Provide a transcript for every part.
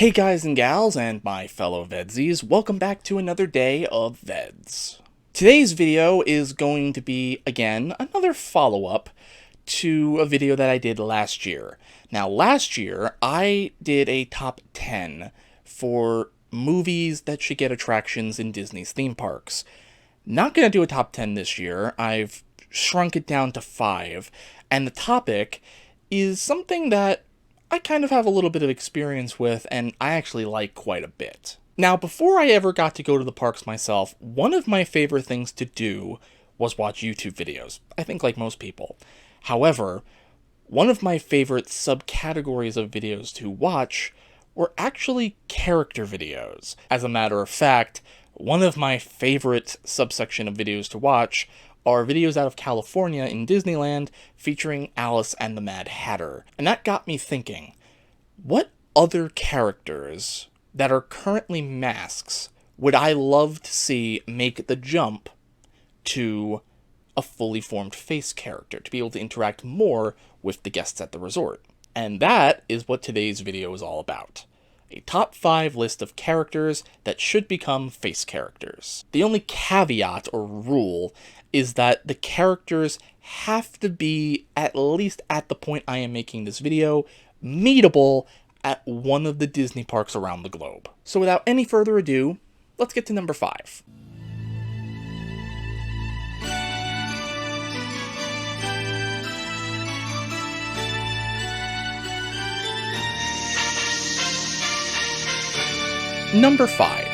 Hey guys and gals and my fellow VEDS-ies, welcome back to another day of VEDS. Today's video is going to be, again, another follow-up to a video that I did last year. Now, last year, I did a top 10 for movies that should get attractions in Disney's theme parks. Not going to do a top 10 this year. I've shrunk it down to 5, and the topic is something that I kind of have a little bit of experience with, and I actually like quite a bit. Now, before I ever got to go to the parks myself, one of my favorite things to do was watch YouTube videos. I think like most people. However, one of my favorite subcategories of videos to watch were actually character videos. As a matter of fact, one of my favorite subsection of videos to watch are videos out of California in Disneyland featuring Alice and the Mad Hatter. And that got me thinking, what other characters that are currently masks would I love to see make the jump to a fully formed face character, to be able to interact more with the guests at the resort? And that is what today's video is all about. A top 5 list of characters that should become face characters. The only caveat or rule is that the characters have to be, at least at the point I am making this video, meetable at one of the Disney parks around the globe. So without any further ado, let's get to number 5. Number 5.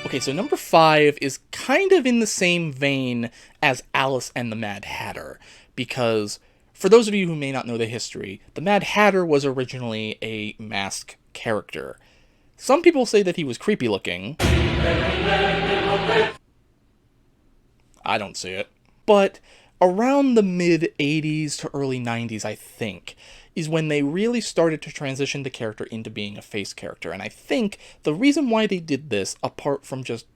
Okay, so number 5 is kind of in the same vein as Alice and the Mad Hatter, because for those of you who may not know the history, the Mad Hatter was originally a masked character. Some people say that he was creepy looking. I don't see it. But around the mid-80s to early 90s, I think, is when they really started to transition the character into being a face character. And I think the reason why they did this, apart from just,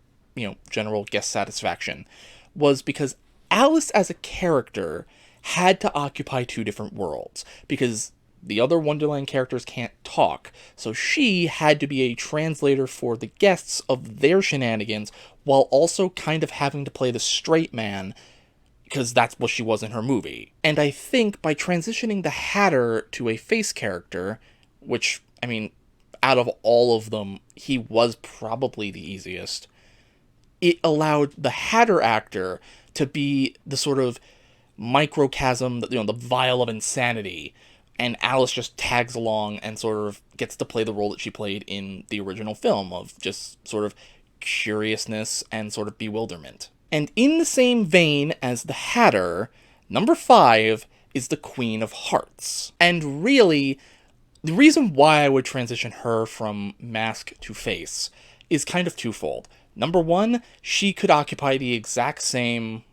general guest satisfaction, was because Alice as a character had to occupy 2 different worlds, because the other Wonderland characters can't talk, so she had to be a translator for the guests of their shenanigans, while also kind of having to play the straight man, because that's what she was in her movie. And I think by transitioning the Hatter to a face character, which, out of all of them, he was probably the easiest, it allowed the Hatter actor to be the sort of microcosm, the vial of insanity, and Alice just tags along and sort of gets to play the role that she played in the original film of just sort of curiousness and sort of bewilderment. And in the same vein as the Hatter, number 5 is the Queen of Hearts. And really, the reason why I would transition her from mask to face is kind of twofold. Number 1, she could occupy the exact same,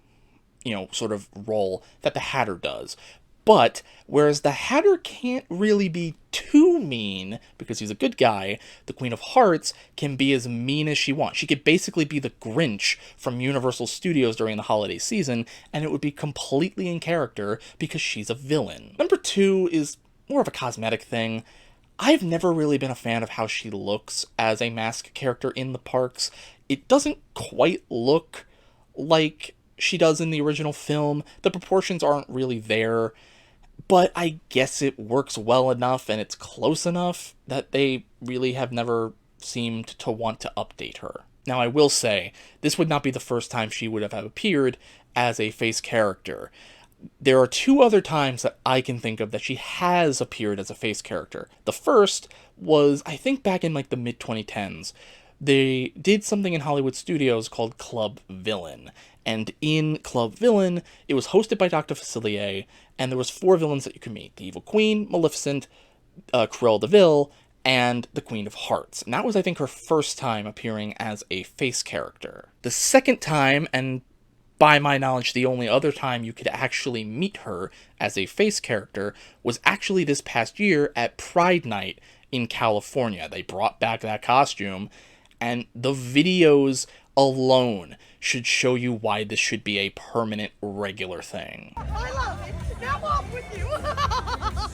sort of role that the Hatter does. But, whereas the Hatter can't really be too mean, because he's a good guy, the Queen of Hearts can be as mean as she wants. She could basically be the Grinch from Universal Studios during the holiday season, and it would be completely in character, because she's a villain. Number 2 is more of a cosmetic thing. I've never really been a fan of how she looks as a masked character in the parks. It doesn't quite look like she does in the original film. The proportions aren't really there. But I guess it works well enough and it's close enough that they really have never seemed to want to update her. Now, I will say, this would not be the first time she would have appeared as a face character. There are 2 other times that I can think of that she has appeared as a face character. The first was, I think, back in the mid-2010s. They did something in Hollywood Studios called Club Villain. And in Club Villain, it was hosted by Dr. Facilier, and there was 4 villains that you could meet. The Evil Queen, Maleficent, Cruella de Vil, and the Queen of Hearts. And that was, I think, her first time appearing as a face character. The second time, and by my knowledge, the only other time you could actually meet her as a face character, was actually this past year at Pride Night in California. They brought back that costume, and the videos alone should show you why this should be a permanent, regular thing. I love it. Now off with you.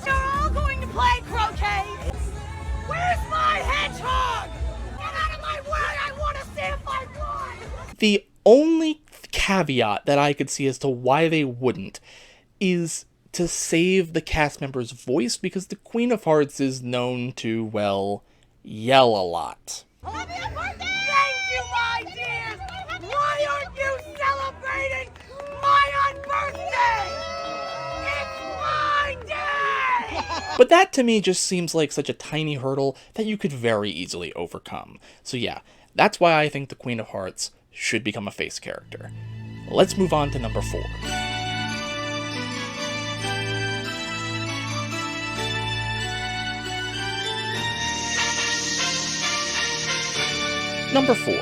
You're all going to play croquet. Where's my The only caveat that I could see as to why they wouldn't is to save the cast member's voice, because the Queen of Hearts is known to, well, yell a lot. Happy birthday! Thank you, my dears! Why aren't you celebrating my birthday? It's my day! But that to me just seems like such a tiny hurdle that you could very easily overcome. So yeah, that's why I think the Queen of Hearts should become a face character. Let's move on to number 4. Number 4.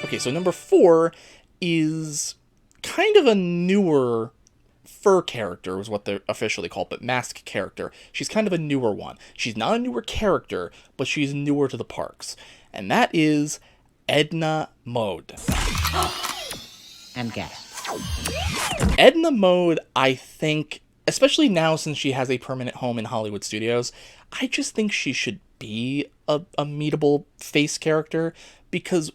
Okay, so number 4 is kind of a newer fur character, is what they're officially called, but mask character. She's kind of a newer one. She's not a newer character, but she's newer to the parks. And that is Edna Mode. I'm gay. Edna Mode, I think, especially now since she has a permanent home in Hollywood Studios, I just think she should be a meetable face character, because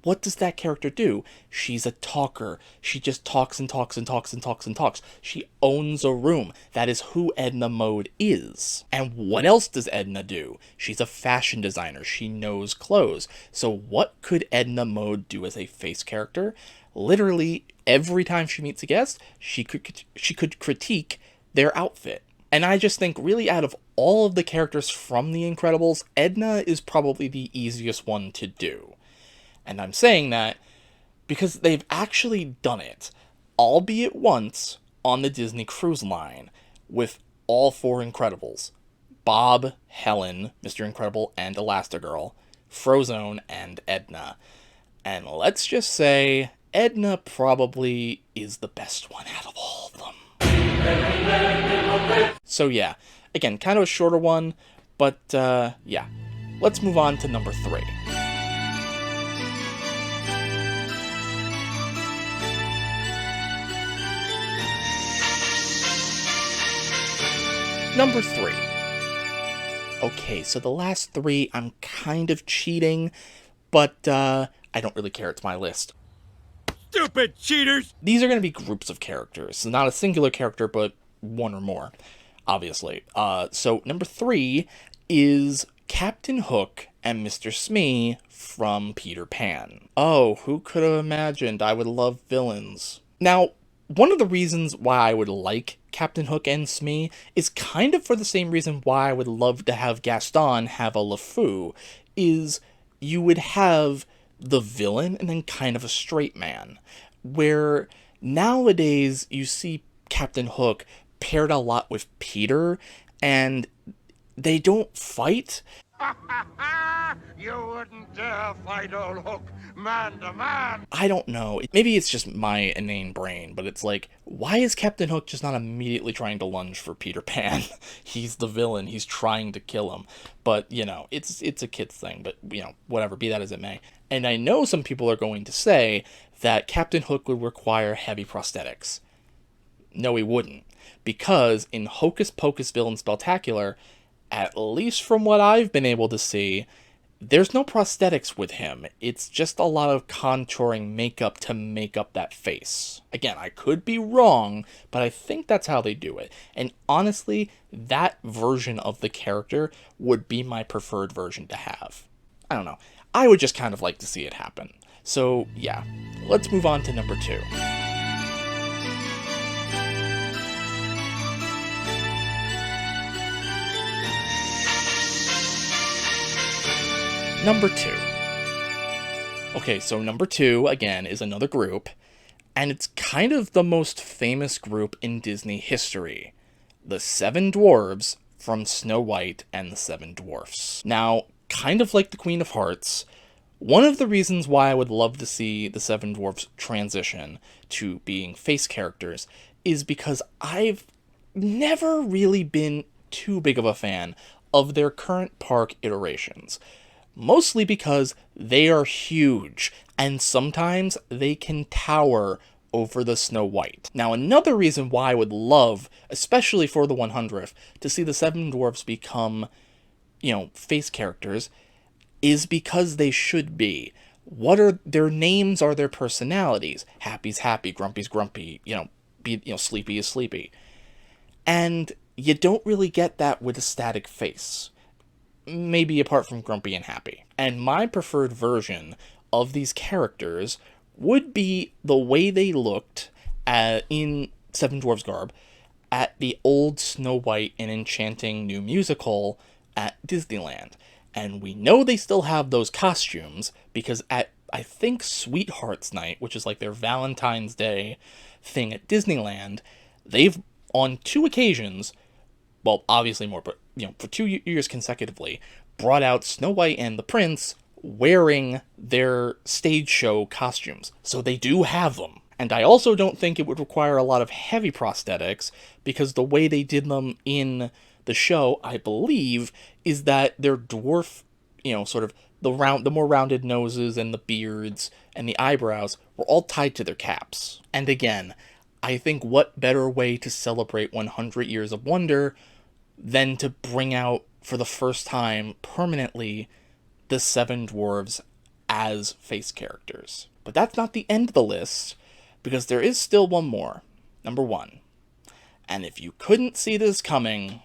what does that character do? She's a talker. She just talks and talks and talks and talks and talks. She owns a room. That is who Edna Mode is. And what else does Edna do? She's a fashion designer. She knows clothes. So what could Edna Mode do as a face character? Literally, every time she meets a guest, she could critique their outfit. And I just think, really, out of all of the characters from The Incredibles, Edna is probably the easiest one to do. And I'm saying that because they've actually done it, albeit once, on the Disney Cruise Line, with all 4 Incredibles. Bob, Helen, Mr. Incredible, and Elastigirl, Frozone, and Edna. And let's just say, Edna probably is the best one out of all of them. So yeah, again, kind of a shorter one, but yeah. Let's move on to number 3. Number 3. Okay, so the last 3, I'm kind of cheating, but I don't really care, it's my list. Stupid cheaters! These are going to be groups of characters, so not a singular character, but one or more, obviously. So number 3 is Captain Hook and Mr. Smee from Peter Pan. Oh, who could have imagined I would love villains? Now, one of the reasons why I would like Captain Hook and Smee is kind of for the same reason why I would love to have Gaston have a LeFou, is you would have the villain and then kind of a straight man, where nowadays you see Captain Hook paired a lot with Peter, and they don't fight. You wouldn't dare fight old Hook, man to man! I don't know. Maybe it's just my inane brain, but it's like, why is Captain Hook just not immediately trying to lunge for Peter Pan? He's the villain. He's trying to kill him. But, you know, it's a kid's thing, but, you know, whatever, be that as it may. And I know some people are going to say that Captain Hook would require heavy prosthetics. No, he wouldn't. Because in Hocus Pocus Villain Spectacular, at least from what I've been able to see, there's no prosthetics with him. It's just a lot of contouring makeup to make up that face. Again, I could be wrong, but I think that's how they do it. And honestly, that version of the character would be my preferred version to have. I don't know. I would just kind of like to see it happen. So, yeah. Let's move on to number 2. Number 2. Okay, so number 2, again, is another group, and it's kind of the most famous group in Disney history. The 7 Dwarves from Snow White and the 7 Dwarfs. Now, kind of like the Queen of Hearts, one of the reasons why I would love to see the 7 Dwarfs transition to being face characters is because I've never really been too big of a fan of their current park iterations. Mostly because they are huge, and sometimes they can tower over the Snow White. Now, another reason why I would love, especially for the 100th, to see the 7 Dwarfs become, face characters, is because they should be. What are their names? Are their personalities? Happy's happy, grumpy's grumpy, sleepy is sleepy. And you don't really get that with a static face. Maybe apart from Grumpy and Happy. And my preferred version of these characters would be the way they looked in Seven Dwarfs garb at the old Snow White and Enchanting new musical at Disneyland. And we know they still have those costumes because at, I think, Sweethearts Night, which is like their Valentine's Day thing at Disneyland, they've, on 2 occasions, well, obviously more, but, for 2 years consecutively, brought out Snow White and the Prince wearing their stage show costumes. So they do have them. And I also don't think it would require a lot of heavy prosthetics, because the way they did them in the show, I believe, is that their dwarf, sort of the more rounded noses and the beards and the eyebrows were all tied to their caps. And again, I think what better way to celebrate 100 Years of Wonder than to bring out, for the first time, permanently, the 7 Dwarves as face characters. But that's not the end of the list, because there is still one more. Number 1. And if you couldn't see this coming,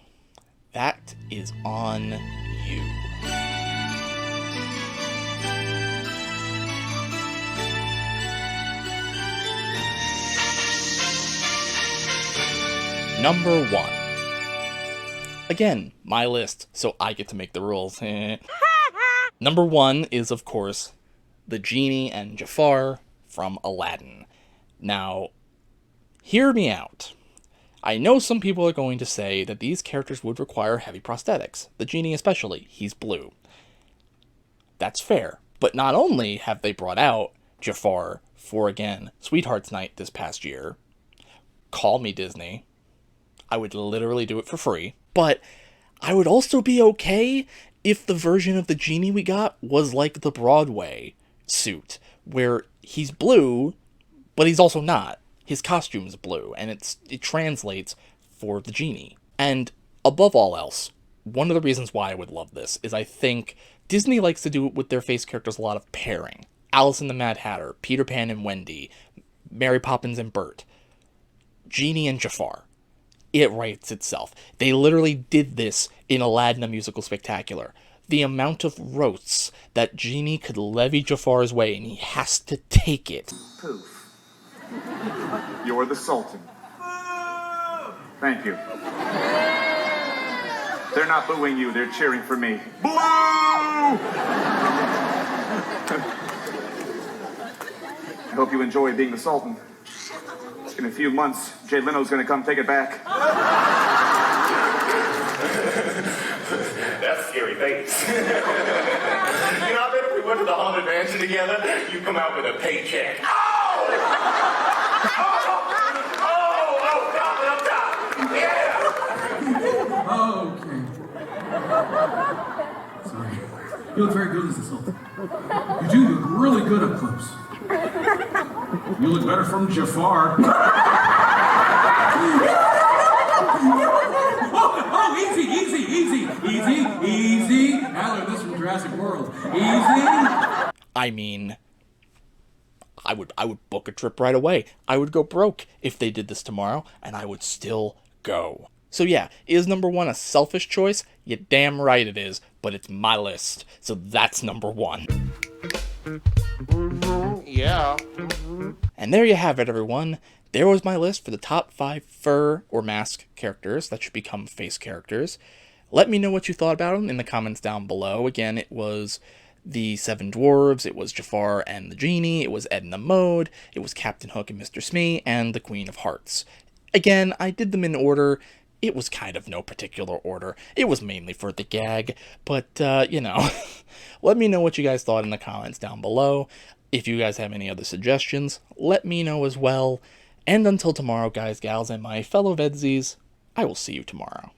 that is on you. Number 1. Again, my list, so I get to make the rules. Number 1 is, of course, the genie and Jafar from Aladdin. Now, hear me out. I know some people are going to say that these characters would require heavy prosthetics. The genie especially. He's blue. That's fair. But not only have they brought out Jafar for, again, Sweethearts Night this past year. Call me Disney. I would literally do it for free. But I would also be okay if the version of the genie we got was like the Broadway suit, where he's blue, but he's also not. His costume's blue, and it translates for the genie. And above all else, one of the reasons why I would love this is I think Disney likes to do with their face characters a lot of pairing. Alice and the Mad Hatter, Peter Pan and Wendy, Mary Poppins and Bert, Genie and Jafar. It writes itself. They literally did this in Aladdin, a Musical Spectacular. The amount of roasts that Genie could levy Jafar's way, and he has to take it. Poof. You're the Sultan. Thank you. They're not booing you, they're cheering for me. Boo! I hope you enjoy being the Sultan. In a few months, Jay Leno's gonna come take it back. That's scary face. I bet if we went to the Haunted Mansion together, you'd come out with a paycheck. Oh! Up top! Yeah! Okay. Sorry. You look very good as a Sultan. You do look really good up close. You look better from Jafar. Oh, easy. I learned this from Jurassic World. Easy. I mean, I would book a trip right away. I would go broke if they did this tomorrow, and I would still go. So yeah, is number 1 a selfish choice? You're damn right it is, but it's my list, so that's number 1. Yeah. And there you have it, everyone. There was my list for the top 5 fur or mask characters that should become face characters. Let me know what you thought about them in the comments down below. Again, it was the 7 Dwarves, it was Jafar and the Genie, it was Edna Mode, it was Captain Hook and Mr. Smee, and the Queen of Hearts. Again, I did them in order. It was kind of no particular order. It was mainly for the gag, but, let me know what you guys thought in the comments down below. If you guys have any other suggestions, let me know as well. And until tomorrow, guys, gals, and my fellow VEDS-ies, I will see you tomorrow.